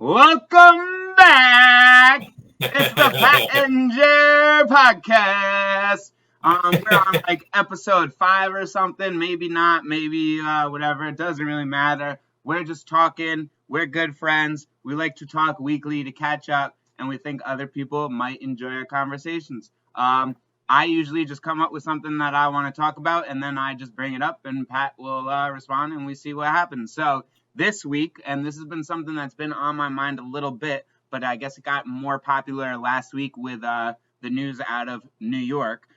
Welcome back. It's the Pat and Jer podcast. We're on like episode 5 or something. Maybe not. Maybe whatever. It doesn't really matter. We're just talking. We're good friends. We like to talk weekly to catch up, and we think other people might enjoy our conversations. I usually just come up with something that I want to talk about, and then I just bring it up, and Pat will respond, and we see what happens. So this week, and this has been something that's been on my mind a little bit, but I guess it got more popular last week with the news out of New York.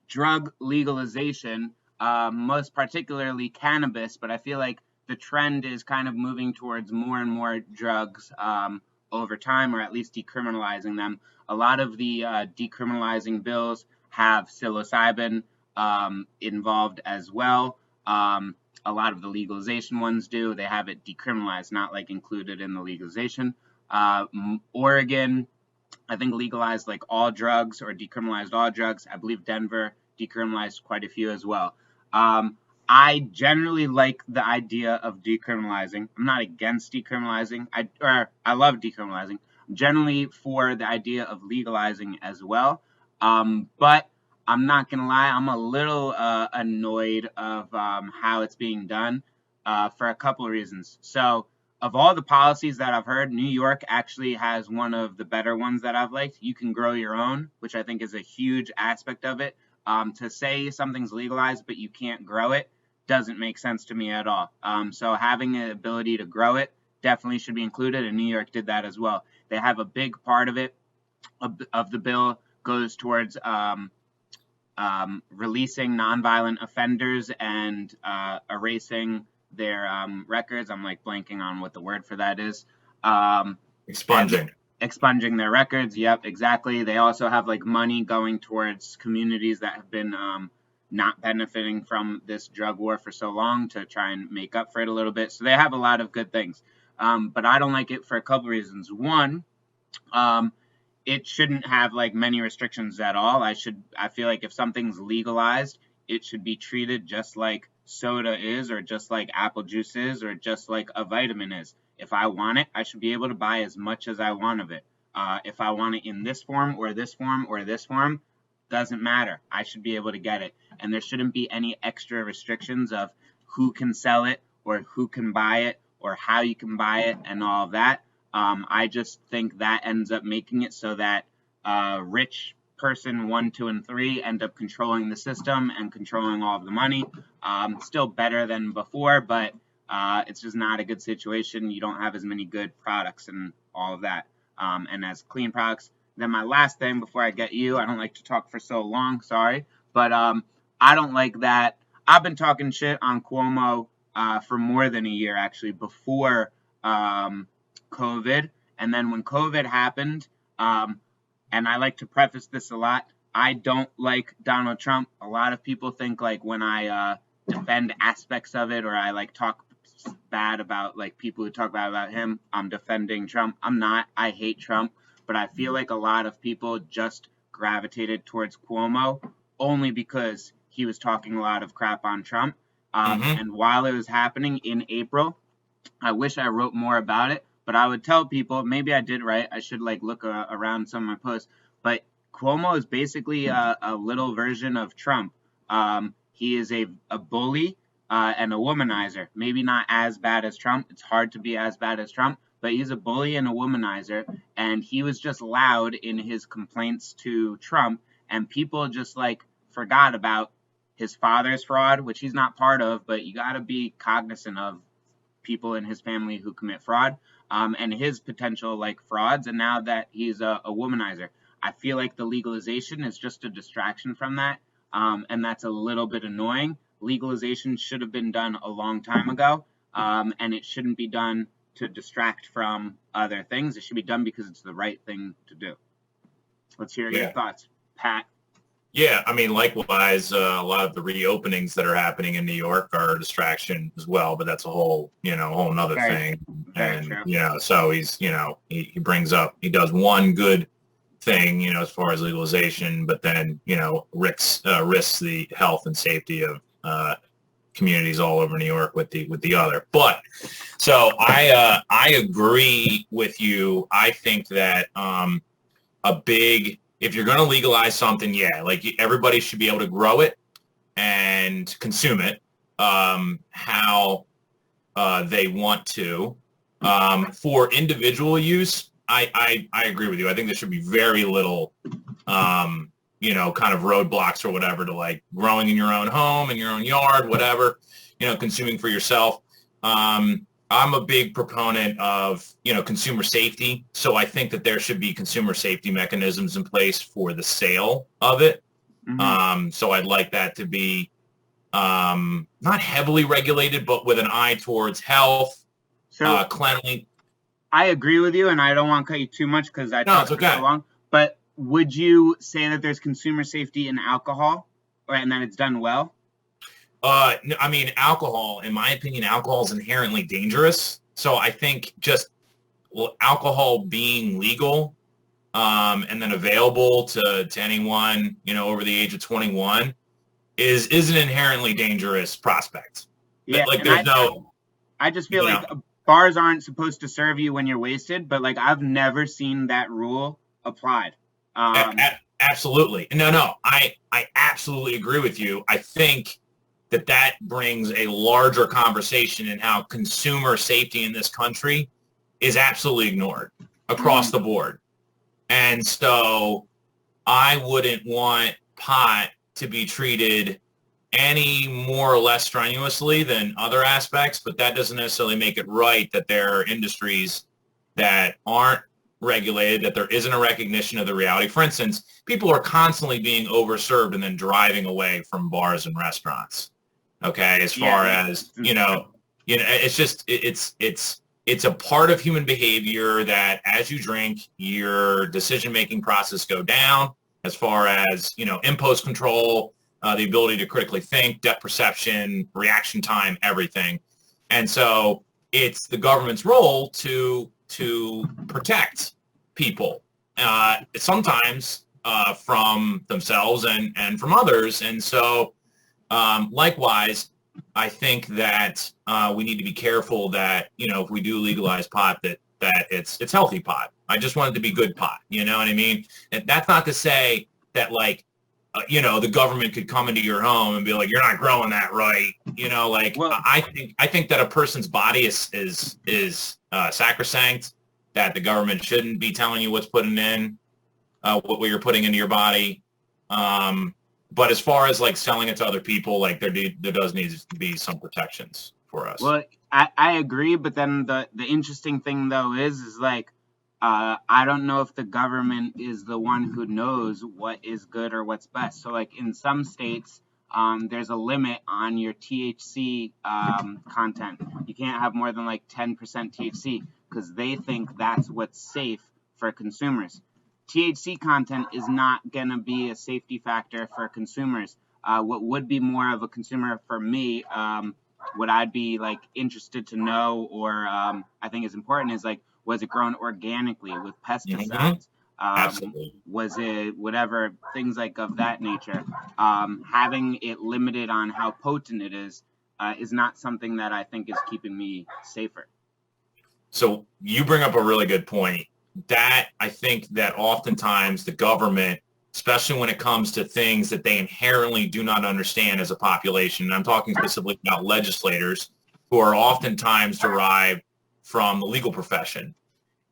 Drug legalization, most particularly cannabis, but I feel like the trend is kind of moving towards more and more drugs over time, or at least decriminalizing them. A lot of the decriminalizing bills have psilocybin involved as well. A lot of the legalization ones do. They have it decriminalized, not like included in the legalization. Oregon, I think, legalized like all drugs or decriminalized all drugs. I believe Denver decriminalized quite a few as well. I generally like the idea of decriminalizing. I'm not against decriminalizing. I love decriminalizing. I'm generally for the idea of legalizing as well. But I'm not gonna lie, I'm a little annoyed of how it's being done for a couple of reasons. So, of all the policies that I've heard, New York actually has one of the better ones that I've liked. You can grow your own, which I think is a huge aspect of it. To say something's legalized but you can't grow it doesn't make sense to me at all. So having the ability to grow it definitely should be included, and New York did that as well. They have a big part of it, of the bill, goes towards releasing nonviolent offenders and erasing their records. I'm like blanking on what the word for that is. Expunging their records. Yep, exactly. They also have like money going towards communities that have been not benefiting from this drug war for so long to try and make up for it a little bit. So they have a lot of good things. But I don't like it for a couple reasons. One, it shouldn't have like many restrictions at all. I feel like if something's legalized, it should be treated just like soda is, or just like apple juice is, or just like a vitamin is. If I want it, I should be able to buy as much as I want of it. If I want it in this form or this form or this form, doesn't matter. I should be able to get it. And there shouldn't be any extra restrictions of who can sell it or who can buy it or how you can buy it and all of that. I just think that ends up making it so that rich person 1, 2, and 3 end up controlling the system and controlling all of the money. Still better than before, but it's just not a good situation. You don't have as many good products and all of that. And as clean products. Then my last thing before I get you, I don't like to talk for so long, sorry, but I don't like that. I've been talking shit on Cuomo for more than a year, actually, before COVID. And then when COVID happened, and I like to preface this a lot, I don't like Donald Trump. A lot of people think like when I defend aspects of it, or I like talk bad about like people who talk bad about him, I'm defending Trump. I'm not. I hate Trump. But I feel like a lot of people just gravitated towards Cuomo only because he was talking a lot of crap on Trump. And while it was happening in April, I wish I wrote more about it, but I would tell people, maybe I did right. I should like look around some of my posts. But Cuomo is basically a little version of Trump. He is a bully and a womanizer. Maybe not as bad as Trump. It's hard to be as bad as Trump. But he's a bully and a womanizer, and he was just loud in his complaints to Trump, and people just like forgot about his father's fraud, which he's not part of, but you got to be cognizant of people in his family who commit fraud, and his potential like frauds, and now that he's a womanizer. I feel like the legalization is just a distraction from that, and that's a little bit annoying. Legalization should have been done a long time ago, and it shouldn't be done to distract from other things. It should be done because it's the right thing to do. Let's hear your thoughts, Pat. Yeah, I mean, likewise, a lot of the reopenings that are happening in New York are a distraction as well, but that's a whole nother thing. And, true. So he's, he brings up, he does one good thing, as far as legalization, but then, risks the health and safety of communities all over New York with the other. But so I agree with you. I think that if you're going to legalize something, yeah, like everybody should be able to grow it and consume it how they want to. For individual use, I agree with you. I think there should be very little, kind of roadblocks or whatever to like growing in your own home, in your own yard, whatever, consuming for yourself. I'm a big proponent of, consumer safety. So I think that there should be consumer safety mechanisms in place for the sale of it. Mm-hmm. So I'd like that to be not heavily regulated, but with an eye towards health, cleanliness. I agree with you, and I don't want to cut you too much because talked for so long. But would you say that there's consumer safety in alcohol, and that it's done well? I mean, alcohol, in my opinion, alcohol is inherently dangerous. So I think just alcohol being legal and then available to anyone, over the age of 21 is an inherently dangerous prospect. Yeah, like I just feel like bars aren't supposed to serve you when you're wasted, but like I've never seen that rule applied. Absolutely. No, I absolutely agree with you. I think that brings a larger conversation in how consumer safety in this country is absolutely ignored across the board. And so I wouldn't want pot to be treated any more or less strenuously than other aspects, but that doesn't necessarily make it right that there are industries that aren't regulated, that there isn't a recognition of the reality. For instance, people are constantly being overserved and then driving away from bars and restaurants. Okay, as far as it's just it's a part of human behavior that as you drink, your decision-making process go down. As far as impulse control, the ability to critically think, depth perception, reaction time, everything, and so it's the government's role to protect people, sometimes from themselves and from others, and so. Likewise, I think that we need to be careful that, if we do legalize pot, that it's healthy pot. I just want it to be good pot. You know what I mean? And that's not to say that the government could come into your home and be like, you're not growing that right. I think that a person's body is sacrosanct, that the government shouldn't be telling you what's putting in, what you're putting into your body. But as far as selling it to other people, there does need to be some protections for us. Well, I agree, but then the interesting thing though is I don't know if the government is the one who knows what is good or what's best. So in some states, there's a limit on your THC content. You can't have more than 10% THC because they think that's what's safe for consumers. THC content is not going to be a safety factor for consumers. What would be more of a consumer for me, what I'd be interested to know or I think is important is was it grown organically with pesticides? Absolutely. Was it whatever, things of that nature? Having it limited on how potent it is not something that I think is keeping me safer. So you bring up a really good point. That I think that oftentimes the government, especially when it comes to things that they inherently do not understand as a population, and I'm talking specifically about legislators who are oftentimes derived from the legal profession.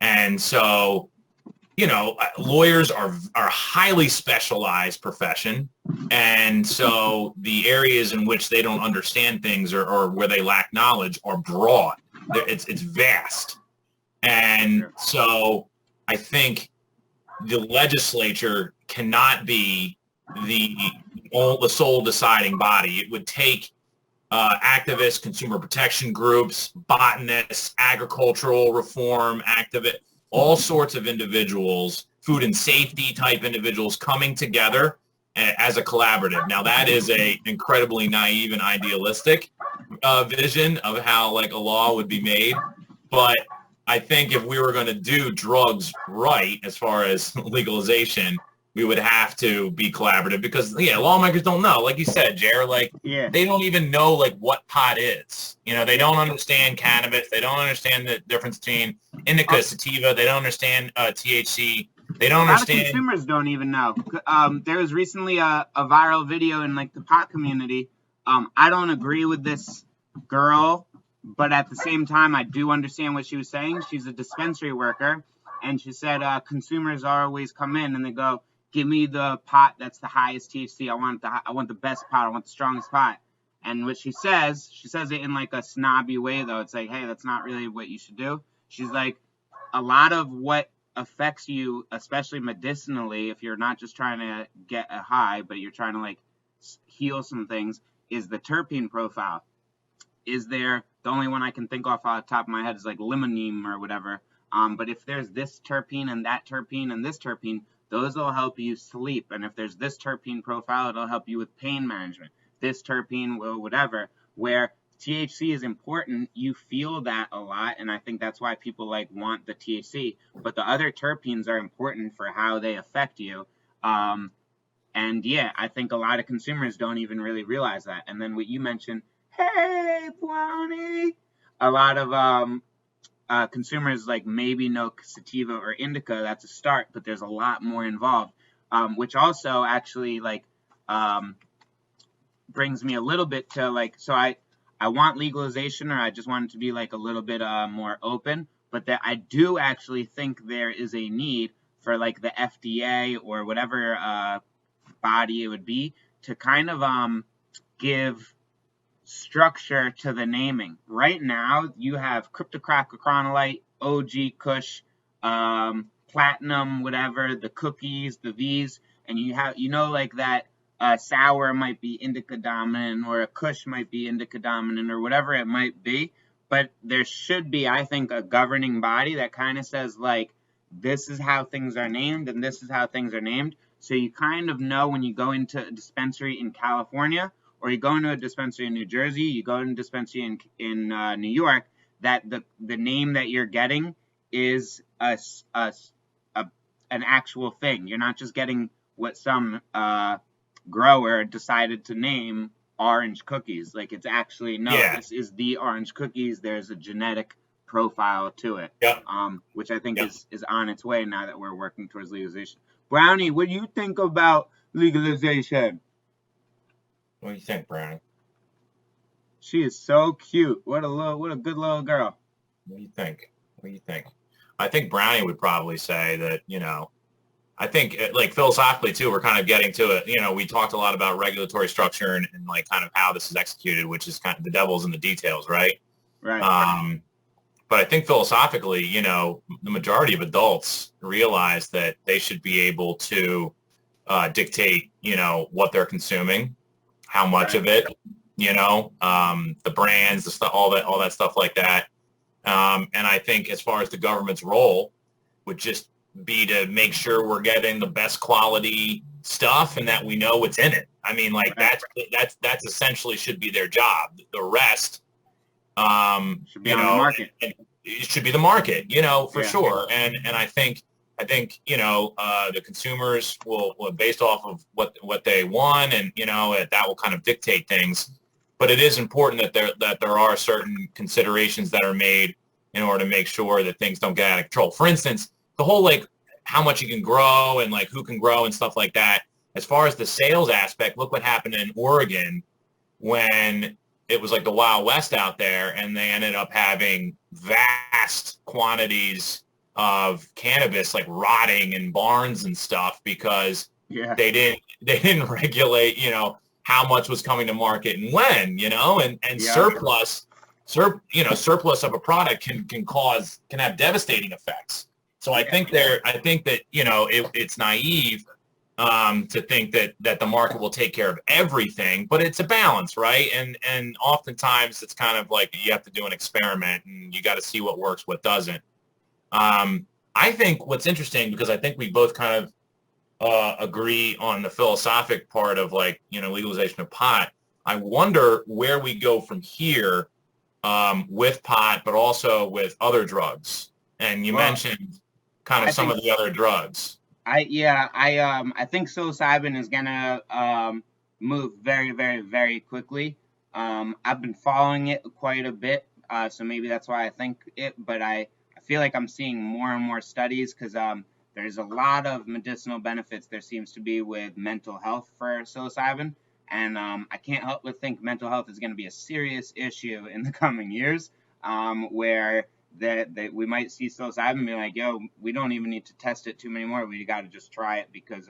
And so, lawyers are a highly specialized profession. And so the areas in which they don't understand things or where they lack knowledge are broad. It's vast. And so I think the legislature cannot be the sole deciding body. It would take activists, consumer protection groups, botanists, agricultural reform activists, all sorts of individuals, food and safety type individuals coming together as a collaborative. Now, that is a incredibly naive and idealistic vision of how a law would be made, but I think if we were going to do drugs right, as far as legalization, we would have to be collaborative because, lawmakers don't know. Like you said, Jared, like, they don't even know, like, what pot is. They don't understand cannabis. They don't understand the difference between indica, sativa. They don't understand THC. They don't understand. A lot of consumers don't even know. There was recently a viral video in, like, the pot community. I don't agree with this girl, but at the same time, I do understand what she was saying. She's a dispensary worker, and she said consumers always come in and they go, give me the pot that's the highest THC. I want the best pot. I want the strongest pot. And what she says it in like a snobby way, though. It's like, hey, that's not really what you should do. She's like, a lot of what affects you, especially medicinally, if you're not just trying to get a high, but you're trying to like heal some things, is the terpene profile. The only one I can think off the top of my head is like limonene or whatever. But if there's this terpene and that terpene and this terpene, those will help you sleep. And if there's this terpene profile, it'll help you with pain management. This terpene will whatever. Where THC is important, you feel that a lot, and I think that's why people like want the THC. But the other terpenes are important for how they affect you. And yeah, I think a lot of consumers don't even really realize that. And then what you mentioned, hey, Brownie, a lot of consumers like maybe know sativa or indica. That's a start, but there's a lot more involved, which also actually like brings me a little bit to like, so I want legalization, or I just want it to be like a little bit more open, but that I do actually think there is a need for like the FDA or whatever body it would be to kind of give structure to the naming. Right now, you have Cryptocrack-Chronolite, OG Kush, Platinum, whatever, the cookies, the V's, and you have, like that sour might be indica dominant, or a Kush might be indica dominant, or whatever it might be. But there should be, I think, a governing body that kind of says, like, this is how things are named, and this is how things are named. So you kind of know when you go into a dispensary in California, or you go into a dispensary in New Jersey, you go into a dispensary in New York, that the name that you're getting is an actual thing. You're not just getting what some grower decided to name orange cookies. Like, it's actually, this is the orange cookies. There's a genetic profile to it, which I think is on its way now that we're working towards legalization. Brownie, what do you think about legalization? What do you think, Brownie? She is so cute. What a good little girl. What do you think? I think Brownie would probably say that, I think like philosophically too, we're kind of getting to it. We talked a lot about regulatory structure and like kind of how this is executed, which is kind of the devil's in the details, right? Right. But I think philosophically, the majority of adults realize that they should be able to dictate, what they're consuming, how much of it, the brands, the stuff, all that stuff like that. And I think as far as the government's role would just be to make sure we're getting the best quality stuff and that we know what's in it. I mean, like that's essentially should be their job. The rest, should be on the market. It should be the market, for sure. And I think the consumers will based off of what they want, and that will kind of dictate things. But it is important that there are certain considerations that are made in order to make sure that things don't get out of control. For instance, the whole like how much you can grow and like who can grow and stuff like that. As far as the sales aspect, look what happened in Oregon when it was like the Wild West out there, and they ended up having vast quantities of cannabis like rotting in barns and stuff because they didn't regulate, how much was coming to market and when, and surplus of a product can have devastating effects. So I think that, it's naive to think that the market will take care of everything, but it's a balance, right? And oftentimes it's kind of like you have to do an experiment and you got to see what works, what doesn't. I think what's interesting, because I think we both kind of agree on the philosophic part of like, legalization of pot. I wonder where we go from here with pot, but also with other drugs. And you mentioned kind of some of the other drugs. I think psilocybin is gonna move very, very, very quickly. I've been following it quite a bit, so maybe that's why I think it. But I feel like I'm seeing more and more studies because there's a lot of medicinal benefits there seems to be with mental health for psilocybin, and I can't help but think mental health is going to be a serious issue in the coming years, where that we might see psilocybin and be like, yo, we don't even need to test it too many more. We got to just try it because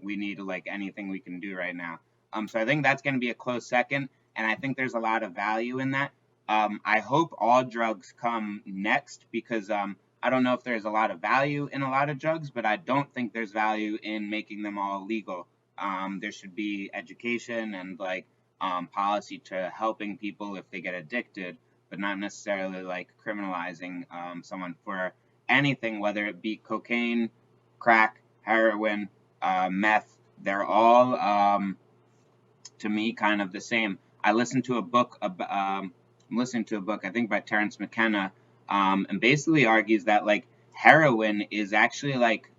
we need like anything we can do right now. So I think that's going to be a close second, and I think there's a lot of value in that. I hope all drugs come next because I don't know if there's a lot of value in a lot of drugs, but I don't think there's value in making them all legal. There should be education and like policy to helping people if they get addicted, but not necessarily like criminalizing someone for anything, whether it be cocaine, crack, heroin, meth. They're all, to me, kind of the same. I listened to a book. I'm listening to a book, I think, by Terrence McKenna, and basically argues that like heroin is actually like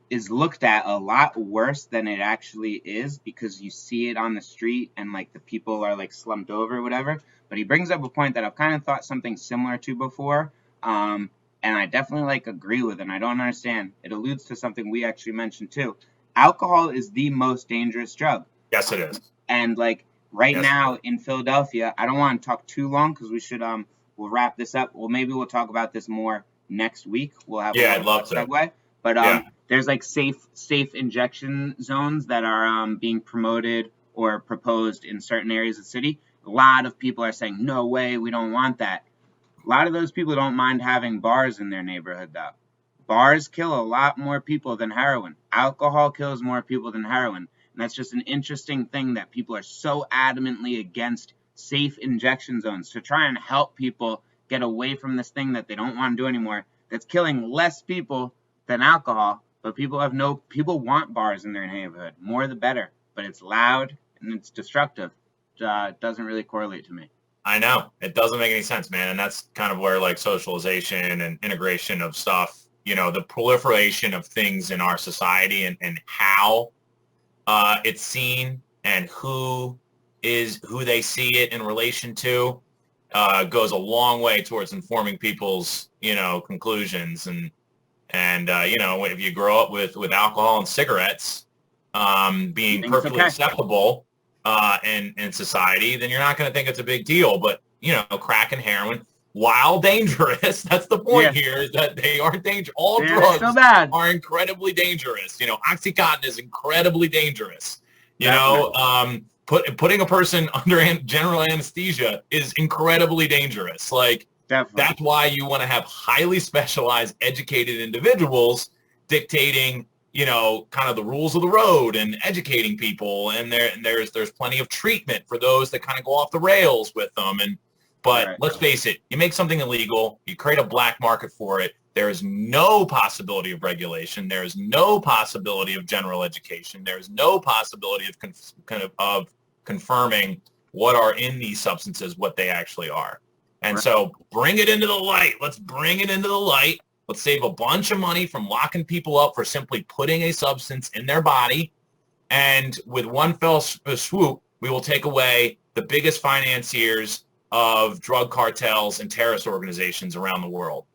is looked at a lot worse than it actually is because you see it on the street and like the people are like slumped over or whatever. But he brings up a point that I've kind of thought something similar to before. And I definitely like agree with it. And I don't understand. It alludes to something we actually mentioned too. Alcohol is the most dangerous drug. Yes, it is. And like right now in Philadelphia, I don't want to talk too long because we should we'll wrap this up. Well, maybe we'll talk about this more next week. We'll have I'd love to segue. But there's like safe injection zones that are being promoted or proposed in certain areas of the city. A lot of people are saying, no way, we don't want that. A lot of those people don't mind having bars in their neighborhood, though. Bars kill a lot more people than heroin. Alcohol kills more people than heroin. And that's just an interesting thing that people are so adamantly against safe injection zones to try and help people get away from this thing that they don't want to do anymore. That's killing less people than alcohol, but people want bars in their neighborhood. More the better. But it's loud and it's destructive. It doesn't really correlate to me. I know. It doesn't make any sense, man. And that's kind of where like socialization and integration of stuff, the proliferation of things in our society and how it's seen and who they see it in relation to goes a long way towards informing people's, conclusions. And if you grow up with alcohol and cigarettes being perfectly acceptable in society, then you're not going to think it's a big deal. But, crack and heroin, while dangerous, that's the point here, is that they are dangerous. All drugs are incredibly dangerous. Oxycontin is incredibly dangerous. Putting a person under general anesthesia is incredibly dangerous. Like, that's why you want to have highly specialized, educated individuals dictating kind of the rules of the road and educating people. And there's plenty of treatment for those that kind of go off the rails with them. But let's face it, you make something illegal, you create a black market for it. There is no possibility of regulation. There is no possibility of general education. There is no possibility of confirming what are in these substances, what they actually are. And so bring it into the light. Let's bring it into the light. Let's save a bunch of money from locking people up for simply putting a substance in their body. And with one fell swoop, we will take away the biggest financiers of drug cartels and terrorist organizations around the world.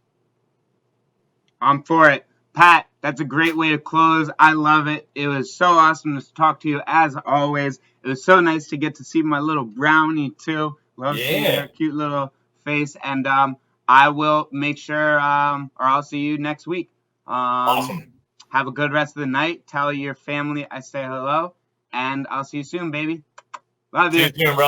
I'm for it. Pat, that's a great way to close. I love it. It was so awesome to talk to you as always. It was so nice to get to see my little brownie too. Love seeing her cute little face. And I will make sure, or I'll see you next week. Awesome. Have a good rest of the night. Tell your family I say hello. And I'll see you soon, baby. Love you. See you soon, bro.